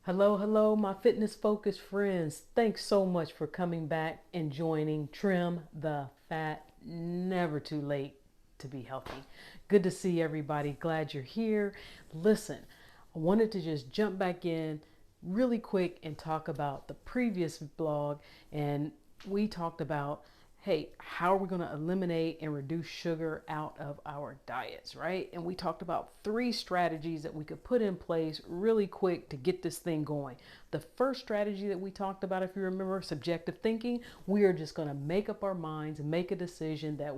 Hello, hello, my fitness focused friends. Thanks so much for coming back and joining Trim the Fat. Never too late to be healthy. Good to see everybody. Glad you're here. Listen, I wanted to just jump back in really quick and talk about the previous blog. And we talked about, hey, how are we going to eliminate and reduce sugar out of our diets, right? And we talked about three strategies that we could put in place really quick to get this thing going. The first strategy that we talked about, if you remember, subjective thinking. We are just going to make up our minds and make a decision that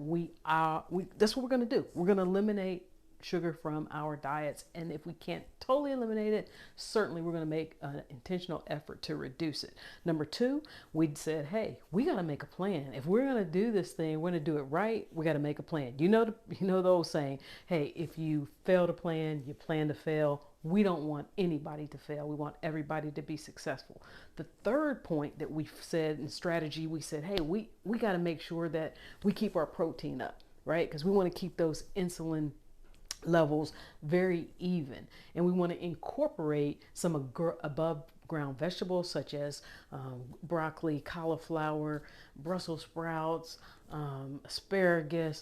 that's what we're going to do. We're going to eliminate sugar from our diets. And if we can't totally eliminate it, certainly we're going to make an intentional effort to reduce it. Number two, we said, hey, we got to make a plan. If we're going to do this thing, we're going to do it right. We got to make a plan. The old saying, hey, if you fail to plan, you plan to fail. We don't want anybody to fail. We want everybody to be successful. The third point that we said in strategy, we said, hey, we got to make sure that we keep our protein up, right? Because we want to keep those insulin levels very even, and we want to incorporate some above ground vegetables such as broccoli, cauliflower, Brussels sprouts, asparagus.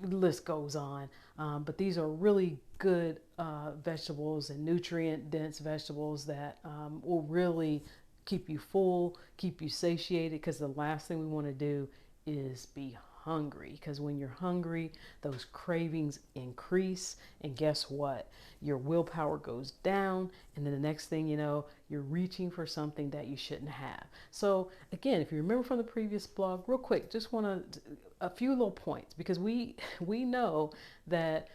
The list goes on, but these are really good vegetables and nutrient dense vegetables that will really keep you full, keep you satiated, because the last thing we want to do is be hungry, because when you're hungry, those cravings increase, and guess what? Your willpower goes down, and then the next thing you know, you're reaching for something that you shouldn't have. So again, if you remember from the previous blog, real quick, just want to a few little points, because we know that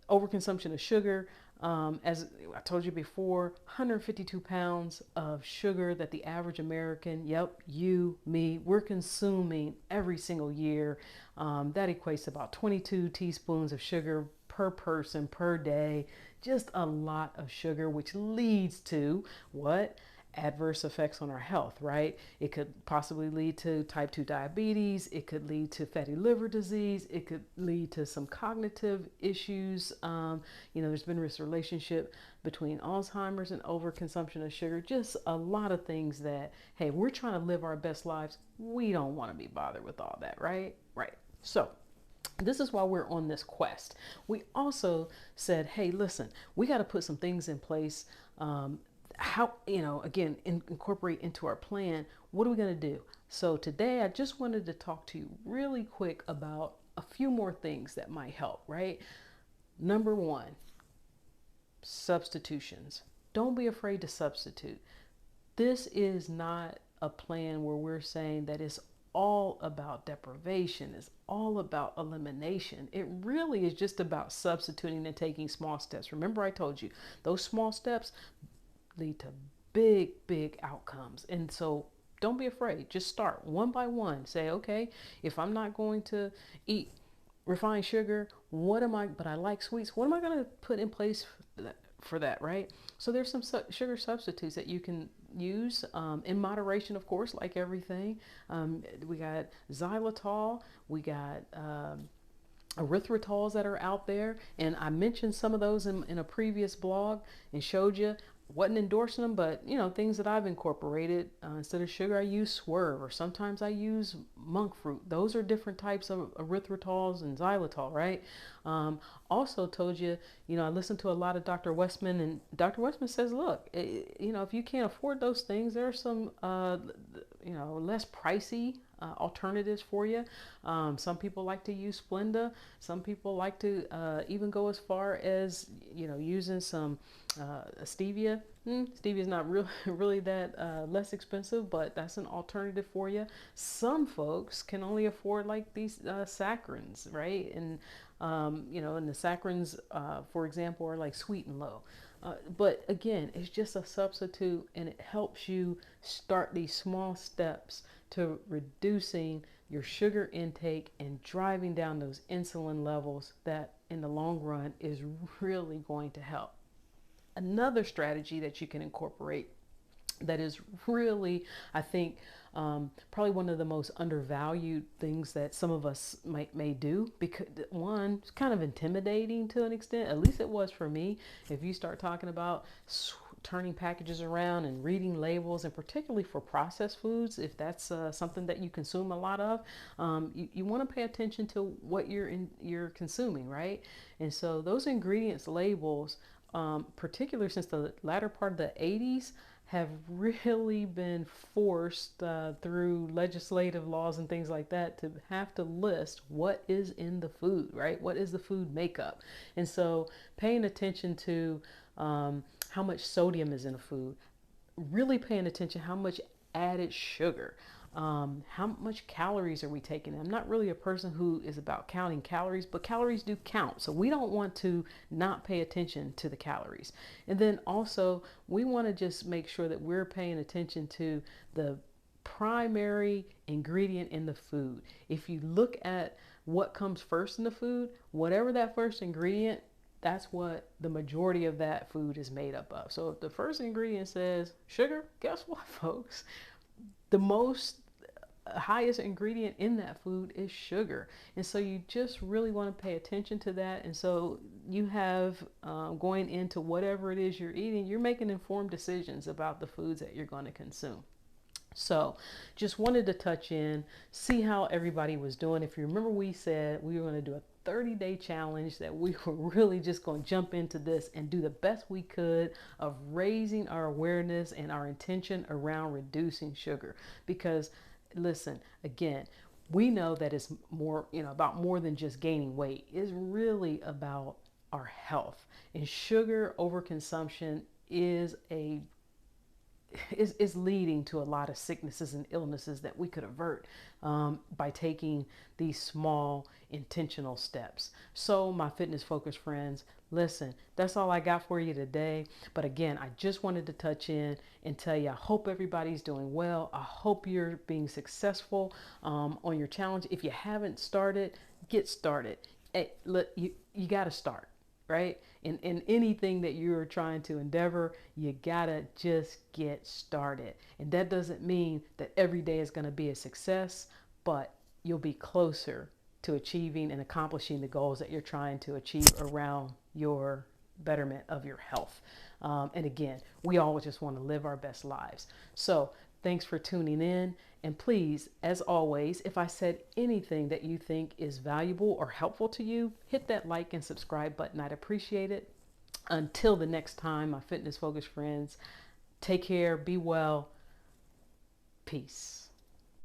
overconsumption of sugar, as I told you before, 152 pounds of sugar that the average American, yep, you, me, we're consuming every single year. That equates to about 22 teaspoons of sugar per person per day. Just a lot of sugar, which leads to what? Adverse effects on our health, right? It could possibly lead to type 2 diabetes. It could lead to fatty liver disease. It could lead to some cognitive issues. There's been this relationship between Alzheimer's and overconsumption of sugar. Just a lot of things that, hey, we're trying to live our best lives. We don't want to be bothered with all that, right? Right. So this is why we're on this quest. We also said, hey, listen, we got to put some things in place. How, again, incorporate into our plan. What are we going to do? So today I just wanted to talk to you really quick about a few more things that might help, right? Number one, substitutions. Don't be afraid to substitute. This is not a plan where we're saying that it's all about deprivation, it's all about elimination. It really is just about substituting and taking small steps. Remember, I told you those small steps lead to big outcomes. And so don't be afraid. Just start one by one. Say, okay, if I'm not going to eat refined sugar, but I like sweets, what am I going to put in place for that, right? So there's some sugar substitutes that you can use in moderation, of course, like everything. We got xylitol, we got erythritols that are out there, and I mentioned some of those in a previous blog and showed you. Wasn't endorsing them, but things that I've incorporated. Instead of sugar, I use swerve, or sometimes I use monk fruit. Those are different types of erythritols and xylitol, right? Also told you, I listened to a lot of Dr. Westman, and Dr. Westman says, look, if you can't afford those things, there are some, less pricey alternatives for you. Some people like to use Splenda. Some people like to even go as far as using some stevia. Stevia is not really that less expensive, but that's an alternative for you. Some folks can only afford like these saccharins, right? And and the saccharins, for example, are like sweet and low. But again, it's just a substitute, and it helps you start these small steps to reducing your sugar intake and driving down those insulin levels that in the long run is really going to help. Another strategy that you can incorporate that is really, I think, probably one of the most undervalued things that some of us may do, because one, it's kind of intimidating to an extent. At least it was for me. If you start talking about turning packages around and reading labels, and particularly for processed foods, if that's something that you consume a lot of, you want to pay attention to what you're consuming, right? And so those ingredients labels, particularly since the latter part of the 80s, have really been forced through legislative laws and things like that to have to list what is in the food, right? What is the food makeup? And so paying attention to how much sodium is in a food, really paying attention how much added sugar, how much calories are we taking? I'm not really a person who is about counting calories, but calories do count. So we don't want to not pay attention to the calories. And then also we want to just make sure that we're paying attention to the primary ingredient in the food. If you look at what comes first in the food, whatever that first ingredient, that's what the majority of that food is made up of. So if the first ingredient says sugar, guess what, folks? The most highest ingredient in that food is sugar. And so you just really want to pay attention to that. And so you have going into whatever it is you're eating, you're making informed decisions about the foods that you're going to consume. So just wanted to touch in, see how everybody was doing. If you remember, we said we were going to do a 30-day challenge, that we were really just going to jump into this and do the best we could of raising our awareness and our intention around reducing sugar. Because listen, again, we know that it's more, about more than just gaining weight. It's really about our health. And sugar overconsumption is leading to a lot of sicknesses and illnesses that we could avert by taking these small intentional steps. So my fitness focused friends, listen, that's all I got for you today. But again, I just wanted to touch in and tell you, I hope everybody's doing well. I hope you're being successful on your challenge. If you haven't started, get started. Hey, look, you got to start. Right? In anything that you're trying to endeavor, you gotta just get started. And that doesn't mean that every day is going to be a success, but you'll be closer to achieving and accomplishing the goals that you're trying to achieve around your betterment of your health. And again, we all just want to live our best lives. So thanks for tuning in. And please, as always, if I said anything that you think is valuable or helpful to you, hit that like and subscribe button. I'd appreciate it. Until the next time, my fitness focused friends, take care, be well, peace.